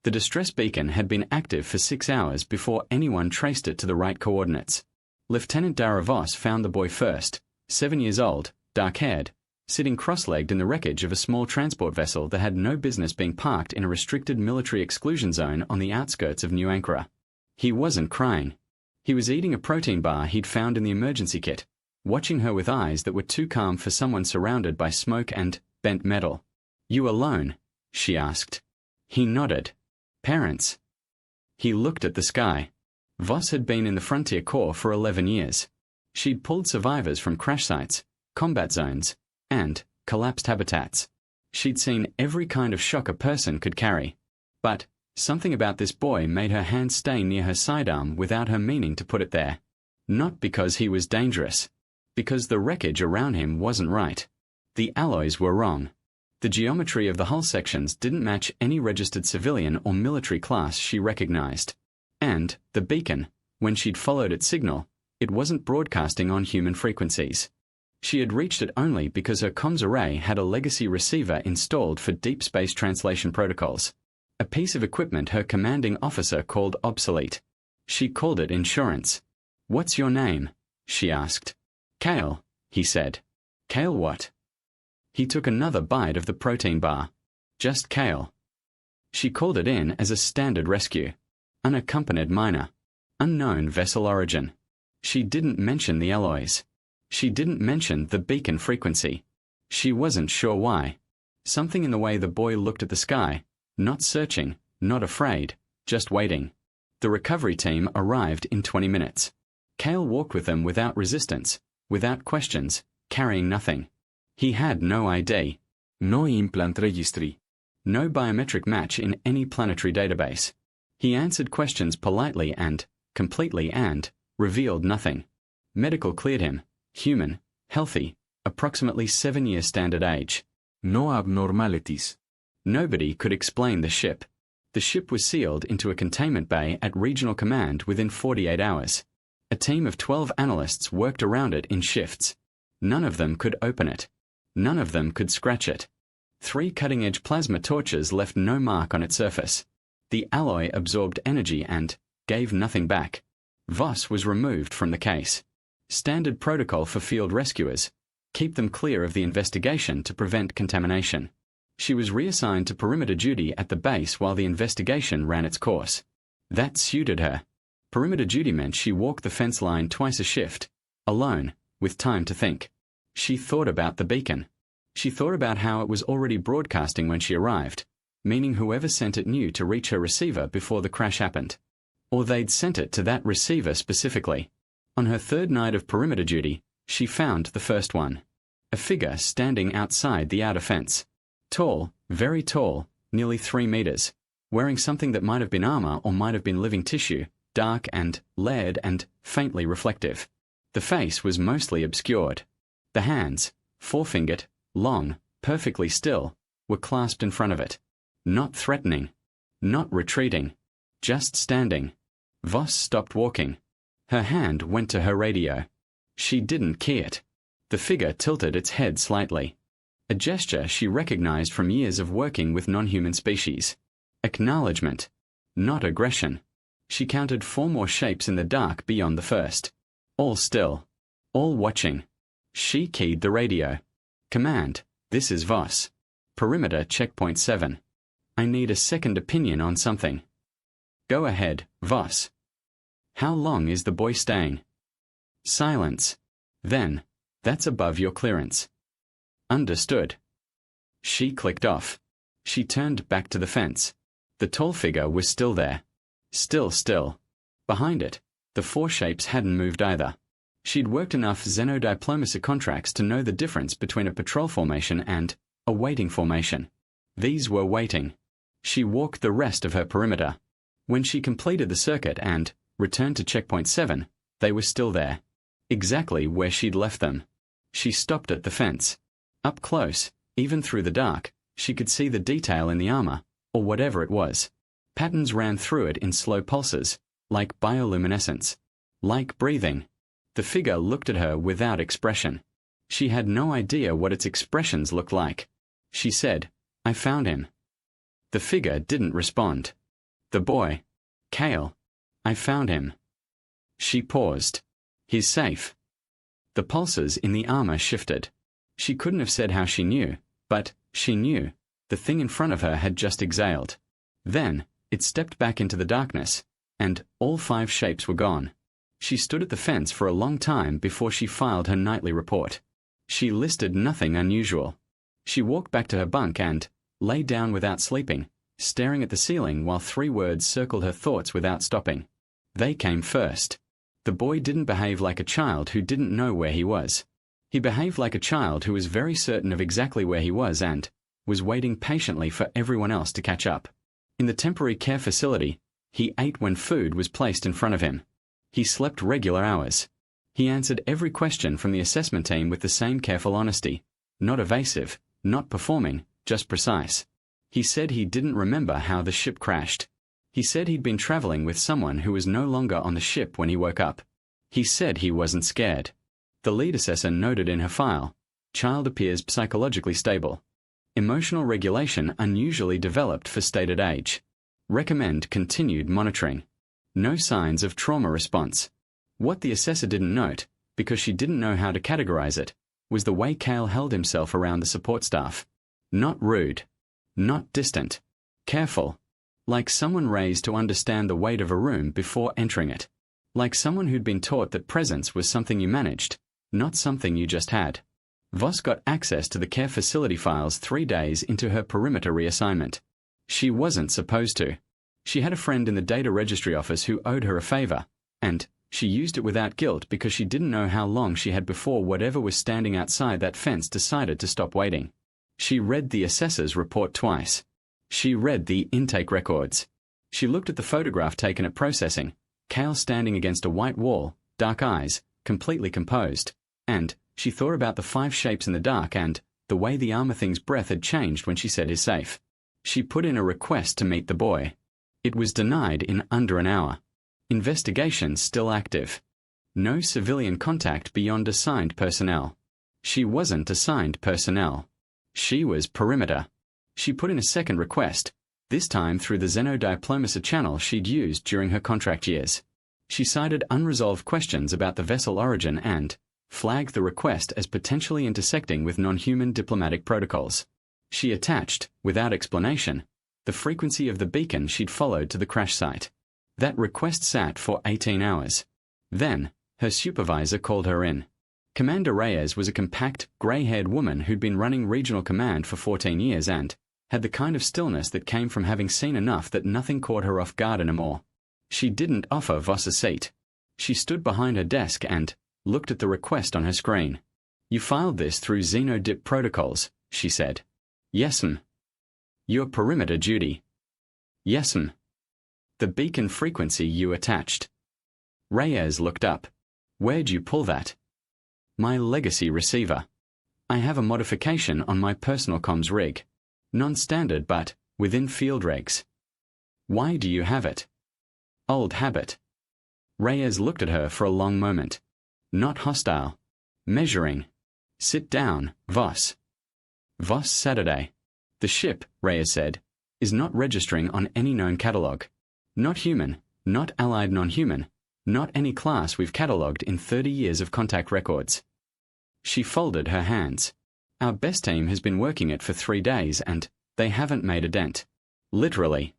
The distress beacon had been active for 6 hours before anyone traced it to the right coordinates. Lieutenant Dara Voss found the boy first, 7 years old, dark-haired, sitting cross-legged in the wreckage of a small transport vessel that had no business being parked in a restricted military exclusion zone on the outskirts of New Ankara. He wasn't crying. He was eating a protein bar he'd found in the emergency kit, watching her with eyes that were too calm for someone surrounded by smoke and bent metal. "You alone?" she asked. He nodded. "Parents?" He looked at the sky. Voss had been in the Frontier Corps for 11 years. She'd pulled survivors from crash sites, combat zones, and collapsed habitats. She'd seen every kind of shock a person could carry. But something about this boy made her hand stay near her sidearm without her meaning to put it there. Not because he was dangerous. Because the wreckage around him wasn't right. The alloys were wrong. The geometry of the hull sections didn't match any registered civilian or military class she recognized. And the beacon, when she'd followed its signal, it wasn't broadcasting on human frequencies. She had reached it only because her comms array had a legacy receiver installed for deep space translation protocols. A piece of equipment her commanding officer called obsolete. She called it insurance. "What's your name?" she asked. "Kale," he said. "Kale what?" He took another bite of the protein bar. "Just Kale." She called it in as a standard rescue. Unaccompanied minor. Unknown vessel origin. She didn't mention the alloys. She didn't mention the beacon frequency. She wasn't sure why. Something in the way the boy looked at the sky, not searching, not afraid, just waiting. The recovery team arrived in 20 minutes. Kale walked with them without resistance, without questions, carrying nothing. He had no ID. No implant registry. No biometric match in any planetary database. He answered questions politely and, completely and, revealed nothing. Medical cleared him. Human, healthy, approximately 7-year standard age. No abnormalities. Nobody could explain the ship. The ship was sealed into a containment bay at Regional Command within 48 hours. A team of 12 analysts worked around it in shifts. None of them could open it. None of them could scratch it. 3 cutting-edge plasma torches left no mark on its surface. The alloy absorbed energy and gave nothing back. Voss was removed from the case. Standard protocol for field rescuers. Keep them clear of the investigation to prevent contamination. She was reassigned to perimeter duty at the base while the investigation ran its course. That suited her. Perimeter duty meant she walked the fence line twice a shift, alone, with time to think. She thought about the beacon. She thought about how it was already broadcasting when she arrived, meaning whoever sent it knew to reach her receiver before the crash happened. Or they'd sent it to that receiver specifically. On her 3rd night of perimeter duty, she found the first one. A figure standing outside the outer fence. Tall, very tall, nearly 3 meters, wearing something that might have been armor or might have been living tissue, dark and layered and faintly reflective. The face was mostly obscured. The hands, forefingered, long, perfectly still, were clasped in front of it. Not threatening. Not retreating. Just standing. Voss stopped walking. Her hand went to her radio. She didn't key it. The figure tilted its head slightly. A gesture she recognized from years of working with non-human species. Acknowledgement. Not aggression. She counted 4 more shapes in the dark beyond the first. All still. All watching. She keyed the radio. "Command, this is Voss. Perimeter checkpoint 7. I need a second opinion on something." "Go ahead, Voss." "How long is the boy staying?" Silence. Then, "That's above your clearance." "Understood." She clicked off. She turned back to the fence. The tall figure was still there. Still. Behind it, the 4 shapes hadn't moved either. She'd worked enough xenodiplomacy contracts to know the difference between a patrol formation and a waiting formation. These were waiting. She walked the rest of her perimeter. When she completed the circuit and returned to checkpoint 7, they were still there. Exactly where she'd left them. She stopped at the fence. Up close, even through the dark, she could see the detail in the armor, or whatever it was. Patterns ran through it in slow pulses, like bioluminescence. Like breathing. The figure looked at her without expression. She had no idea what its expressions looked like. She said, "I found him." The figure didn't respond. The boy. Kale. I found him. She paused. He's safe. The pulses in the armor shifted. She couldn't have said how she knew, but she knew. The thing in front of her had just exhaled. Then, it stepped back into the darkness, and all 5 shapes were gone. She stood at the fence for a long time before she filed her nightly report. She listed nothing unusual. She walked back to her bunk and lay down without sleeping, staring at the ceiling while 3 words circled her thoughts without stopping. They came first. The boy didn't behave like a child who didn't know where he was. He behaved like a child who was very certain of exactly where he was and was waiting patiently for everyone else to catch up. In the temporary care facility, he ate when food was placed in front of him. He slept regular hours. He answered every question from the assessment team with the same careful honesty. Not evasive, not performing, just precise. He said he didn't remember how the ship crashed. He said he'd been traveling with someone who was no longer on the ship when he woke up. He said he wasn't scared. The lead assessor noted in her file, child appears psychologically stable. Emotional regulation unusually developed for stated age. Recommend continued monitoring. No signs of trauma response. What the assessor didn't note, because she didn't know how to categorize it, was the way Kale held himself around the support staff. Not rude. Not distant. Careful. Like someone raised to understand the weight of a room before entering it. Like someone who'd been taught that presence was something you managed, not something you just had. Voss got access to the care facility files 3 days into her perimeter reassignment. She wasn't supposed to. She had a friend in the data registry office who owed her a favor, and she used it without guilt because she didn't know how long she had before whatever was standing outside that fence decided to stop waiting. She read the assessor's report twice. She read the intake records. She looked at the photograph taken at processing, Kale standing against a white wall, dark eyes, completely composed, and she thought about the 5 shapes in the dark and the way the armor thing's breath had changed when she said he's safe. She put in a request to meet the boy. It was denied in under an hour. Investigation still active. No civilian contact beyond assigned personnel. She wasn't assigned personnel. She was perimeter. She put in a second request, this time through the Xenodiplomacy channel she'd used during her contract years. She cited unresolved questions about the vessel origin and flagged the request as potentially intersecting with non-human diplomatic protocols. She attached, without explanation, the frequency of the beacon she'd followed to the crash site. That request sat for 18 hours. Then, her supervisor called her in. Commander Reyes was a compact, grey-haired woman who'd been running regional command for 14 years and had the kind of stillness that came from having seen enough that nothing caught her off guard anymore. She didn't offer Voss a seat. She stood behind her desk and looked at the request on her screen. You filed this through Xenodip protocols, she said. Yes'm. Your perimeter duty. Yes'm. The beacon frequency you attached. Reyes looked up. Where'd you pull that? My legacy receiver. I have a modification on my personal comms rig. Non-standard but within field regs. Why do you have it? Old habit. Reyes looked at her for a long moment. Not hostile. Measuring. Sit down, Voss. Voss Saturday. The ship, Reyes said, is not registering on any known catalogue. Not human, not allied non-human, not any class we've catalogued in 30 years of contact records. She folded her hands. Our best team has been working it for 3 days and they haven't made a dent. Literally.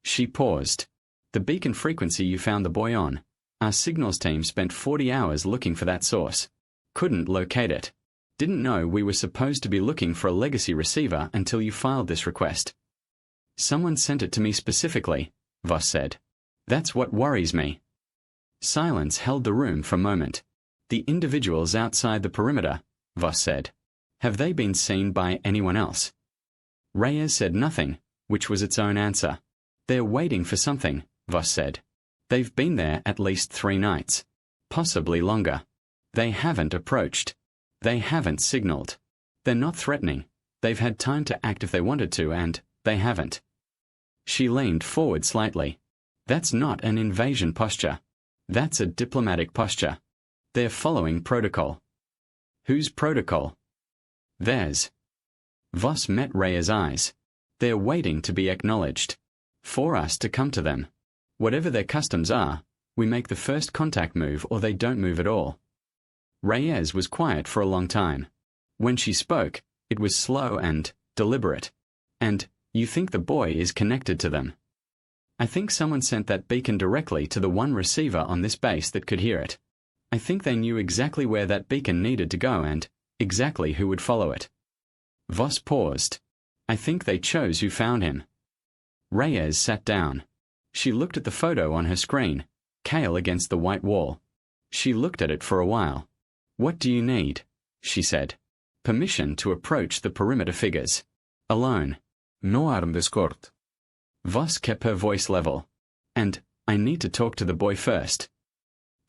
She paused. The beacon frequency you found the boy on, our signals team spent 40 hours looking for that source. Couldn't locate it. Didn't know we were supposed to be looking for a legacy receiver until you filed this request. Someone sent it to me specifically, Voss said. That's what worries me. Silence held the room for a moment. The individuals outside the perimeter, Voss said. Have they been seen by anyone else? Reyes said nothing, which was its own answer. They're waiting for something, Voss said. They've been there at least 3 nights. Possibly longer. They haven't approached. They haven't signaled. They're not threatening. They've had time to act if they wanted to, and they haven't. She leaned forward slightly. That's not an invasion posture. That's a diplomatic posture. They're following protocol. Whose protocol? Theirs. Voss met Reyes' eyes. They're waiting to be acknowledged. For us to come to them. Whatever their customs are, we make the first contact move or they don't move at all. Reyes was quiet for a long time. When she spoke, it was slow and deliberate. And, you think the boy is connected to them. I think someone sent that beacon directly to the one receiver on this base that could hear it. I think they knew exactly where that beacon needed to go and exactly who would follow it. Voss paused. I think they chose who found him. Reyes sat down. She looked at the photo on her screen, Cale against the white wall. She looked at it for a while. What do you need? She said. Permission to approach the perimeter figures. Alone. No armed escort. Voss kept her voice level. And, I need to talk to the boy first.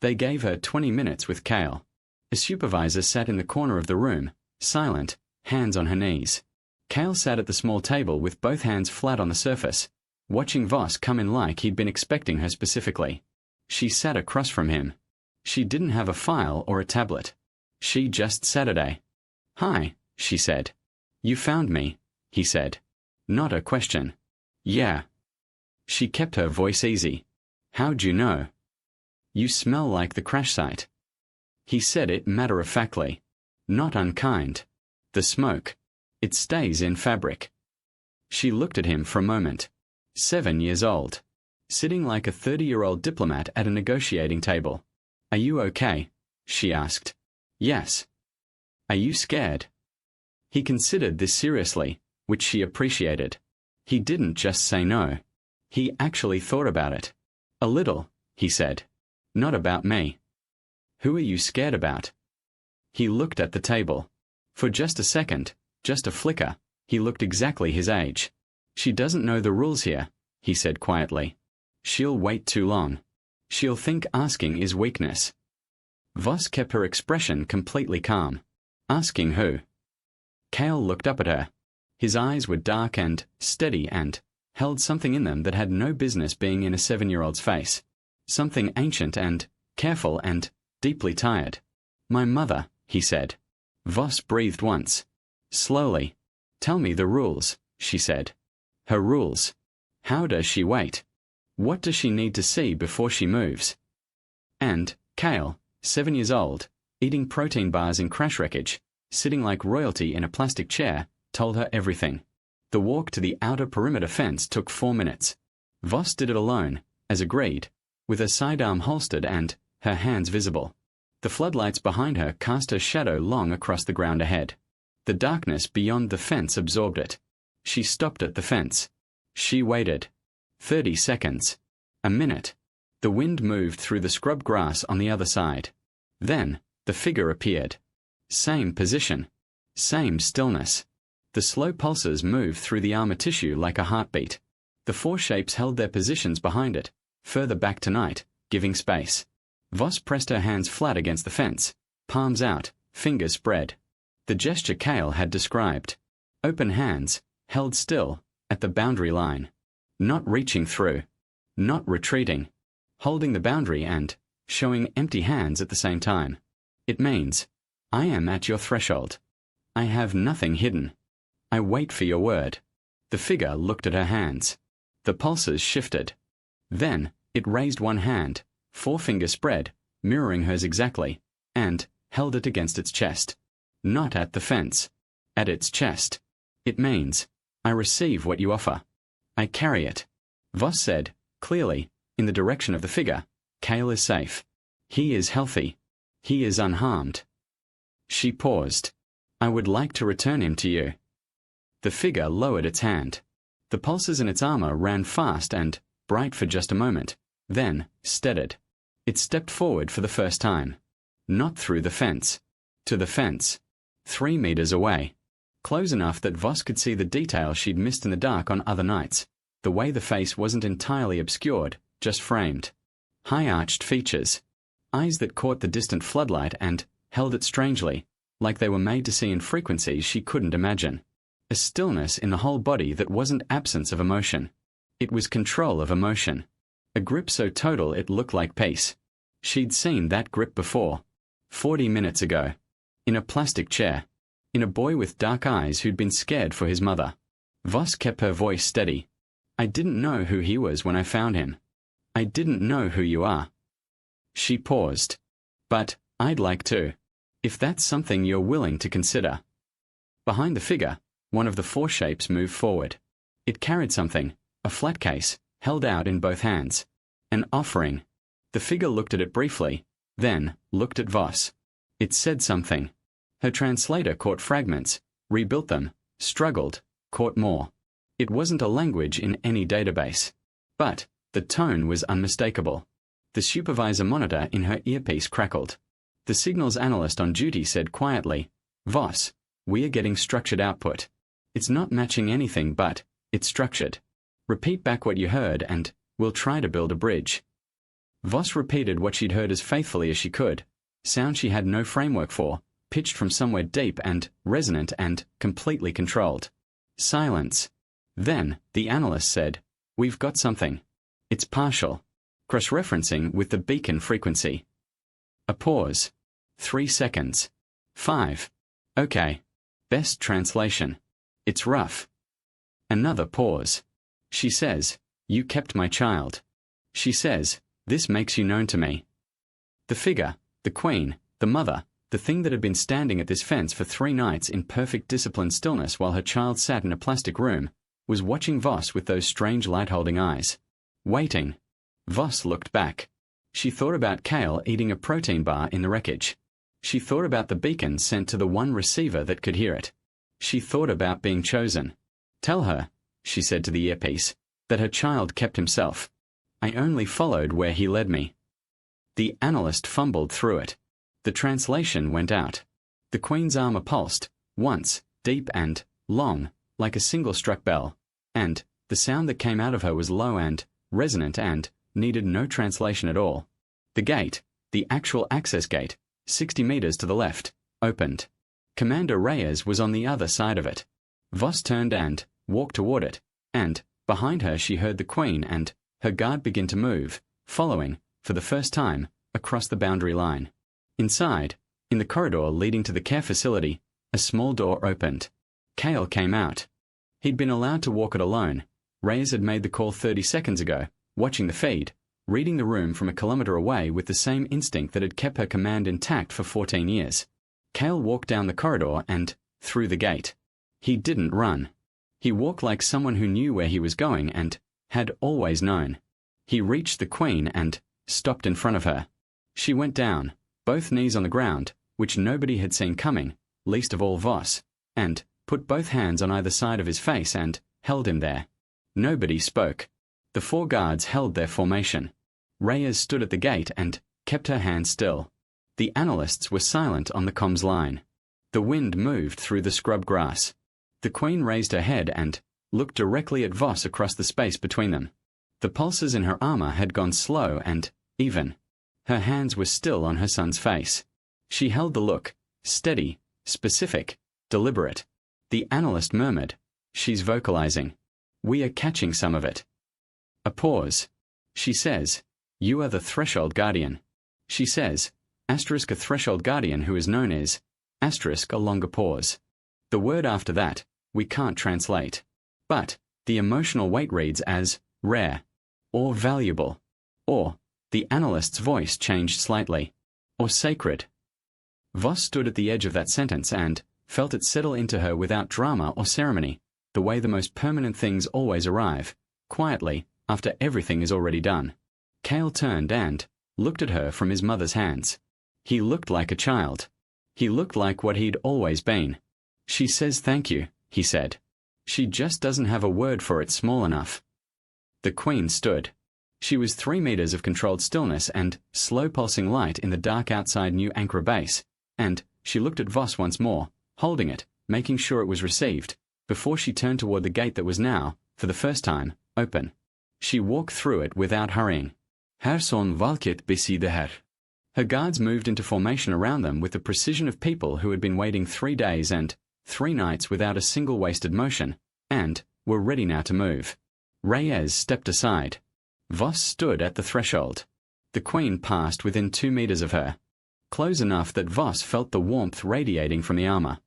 They gave her 20 minutes with Cale. A supervisor sat in the corner of the room, silent, hands on her knees. Cale sat at the small table with both hands flat on the surface, watching Voss come in like he'd been expecting her specifically. She sat across from him. She didn't have a file or a tablet. She just Saturday. Hi, she said. You found me, he said. Not a question. Yeah. She kept her voice easy. How'd you know? You smell like the crash site. He said it matter-of-factly. Not unkind. The smoke. It stays in fabric. She looked at him for a moment. 7 years old. Sitting like a 30-year-old diplomat at a negotiating table. Are you okay? She asked. Yes. Are you scared? He considered this seriously, which she appreciated. He didn't just say no. He actually thought about it. A little, he said. Not about me. Who are you scared about? He looked at the table. For just a second, just a flicker, he looked exactly his age. She doesn't know the rules here, he said quietly. She'll wait too long. She'll think asking is weakness. Voss kept her expression completely calm. Asking who? Cale looked up at her. His eyes were dark and steady and held something in them that had no business being in a 7-year-old's face. Something ancient and careful and deeply tired. My mother, he said. Voss breathed once. Slowly. Tell me the rules, she said. Her rules. How does she wait? What does she need to see before she moves? And, Cale, 7 years old, eating protein bars in crash wreckage, sitting like royalty in a plastic chair, told her everything. The walk to the outer perimeter fence took 4 minutes. Voss did it alone, as agreed, with her sidearm holstered and her hands visible. The floodlights behind her cast her shadow long across the ground ahead. The darkness beyond the fence absorbed it. She stopped at the fence. She waited. 30 seconds. A minute. The wind moved through the scrub grass on the other side. Then, the figure appeared. Same position. Same stillness. The slow pulses moved through the armor tissue like a heartbeat. The 4 shapes held their positions behind it, further back tonight, giving space. Voss pressed her hands flat against the fence, palms out, fingers spread. The gesture Cale had described. Open hands, held still, at the boundary line. Not reaching through. Not retreating. Holding the boundary and showing empty hands at the same time. It means, I am at your threshold. I have nothing hidden. I wait for your word. The figure looked at her hands. The pulses shifted. Then, it raised one hand, forefinger spread, mirroring hers exactly, and held it against its chest. Not at the fence. At its chest. It means, I receive what you offer. I carry it. Voss said, clearly, in the direction of the figure, Cale is safe. He is healthy. He is unharmed. She paused. I would like to return him to you. The figure lowered its hand. The pulses in its armor ran fast and bright for just a moment, then steadied. It stepped forward for the first time. Not through the fence. To the fence. 3 meters away. Close enough that Voss could see the detail she'd missed in the dark on other nights. The way the face wasn't entirely obscured, just framed. High-arched features. Eyes that caught the distant floodlight and held it strangely, like they were made to see in frequencies she couldn't imagine. A stillness in the whole body that wasn't absence of emotion. It was control of emotion. A grip so total it looked like peace. She'd seen that grip before. 40 minutes ago. In a plastic chair. In a boy with dark eyes who'd been scared for his mother. Voss kept her voice steady. I didn't know who he was when I found him. I didn't know who you are. She paused. But I'd like to. If that's something you're willing to consider. Behind the figure, one of the four shapes moved forward. It carried something, a flat case, held out in both hands. An offering. The figure looked at it briefly, then looked at Voss. It said something. Her translator caught fragments, rebuilt them, struggled, caught more. It wasn't a language in any database. But the tone was unmistakable. The supervisor monitor in her earpiece crackled. The signals analyst on duty said quietly, Voss, we are getting structured output. It's not matching anything but, it's structured. Repeat back what you heard and we'll try to build a bridge. Voss repeated what she'd heard as faithfully as she could, sound she had no framework for, pitched from somewhere deep and resonant and completely controlled. Silence. Then, the analyst said, We've got something. It's partial. Cross-referencing with the beacon frequency. A pause. 3 seconds. 5. Okay. Best translation. It's rough. Another pause. She says, You kept my child. She says, This makes you known to me. The figure, the queen, the mother, the thing that had been standing at this fence for 3 nights in perfect disciplined stillness while her child sat in a plastic room, was watching Voss with those strange light-holding eyes. Waiting. Voss looked back. She thought about Kale eating a protein bar in the wreckage. She thought about the beacon sent to the one receiver that could hear it. She thought about being chosen. Tell her, she said to the earpiece, that her child kept himself. I only followed where he led me. The analyst fumbled through it. The translation went out. The Queen's armor pulsed, once, deep and long, like a single-struck bell, and the sound that came out of her was low and resonant and needed no translation at all. The gate, the actual access gate, 60 meters to the left, opened. Commander Reyes was on the other side of it. Voss turned and walked toward it, and behind her she heard the Queen and her guard begin to move, following, for the first time, across the boundary line. Inside, in the corridor leading to the care facility, a small door opened. Kale came out. He'd been allowed to walk it alone. Reyes had made the call 30 seconds ago, watching the feed, reading the room from a kilometer away with the same instinct that had kept her command intact for 14 years. Kale walked down the corridor and through the gate. He didn't run. He walked like someone who knew where he was going and had always known. He reached the Queen and stopped in front of her. She went down, both knees on the ground, which nobody had seen coming, least of all Voss, and put both hands on either side of his face and held him there. Nobody spoke. The 4 guards held their formation. Reyes stood at the gate and kept her hand still. The analysts were silent on the comms line. The wind moved through the scrub grass. The Queen raised her head and looked directly at Voss across the space between them. The pulses in her armor had gone slow and even. Her hands were still on her son's face. She held the look, steady, specific, deliberate. The analyst murmured, She's vocalizing. We are catching some of it. A pause. She says, You are the Threshold Guardian. She says, *a Threshold Guardian who is known as, * a longer pause. The word after that, we can't translate. But the emotional weight reads as, rare, or valuable, or, the analyst's voice changed slightly, or sacred. Voss stood at the edge of that sentence and felt it settle into her without drama or ceremony, the way the most permanent things always arrive, quietly, after everything is already done. Kale turned and looked at her from his mother's hands. He looked like a child. He looked like what he'd always been. She says thank you, he said. She just doesn't have a word for it small enough. The Queen stood. She was 3 meters of controlled stillness and slow pulsing light in the dark outside New Ankara base, and she looked at Voss once more, holding it, making sure it was received, before she turned toward the gate that was now, for the first time, open. She walked through it without hurrying. Her son valket beside her. Her guards moved into formation around them with the precision of people who had been waiting 3 days and 3 nights without a single wasted motion, and were ready now to move. Reyes stepped aside. Voss stood at the threshold. The Queen passed within 2 meters of her. Close enough that Voss felt the warmth radiating from the armor.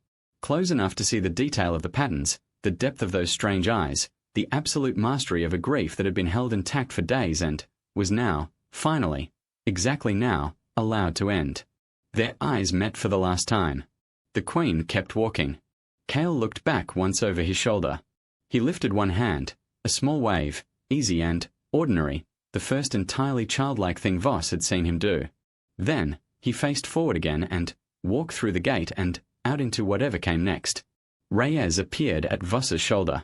Close enough to see the detail of the patterns, the depth of those strange eyes, the absolute mastery of a grief that had been held intact for days and was now, finally, exactly now, allowed to end. Their eyes met for the last time. The Queen kept walking. Cale looked back once over his shoulder. He lifted one hand, a small wave, easy and ordinary, the first entirely childlike thing Voss had seen him do. Then he faced forward again and walked through the gate and out into whatever came next. Reyes appeared at Voss's shoulder.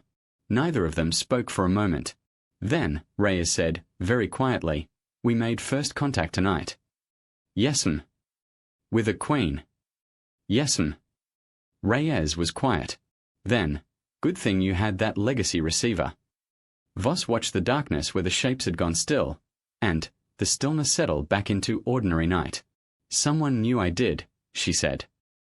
Neither of them spoke for a moment. Then Reyes said, very quietly, "We made first contact tonight." "Yes'm." "With a Queen?" "Yes'm." Reyes was quiet. Then, "Good thing you had that legacy receiver." Voss watched the darkness where the shapes had gone still, and the stillness settled back into ordinary night. "Someone knew I did," she said.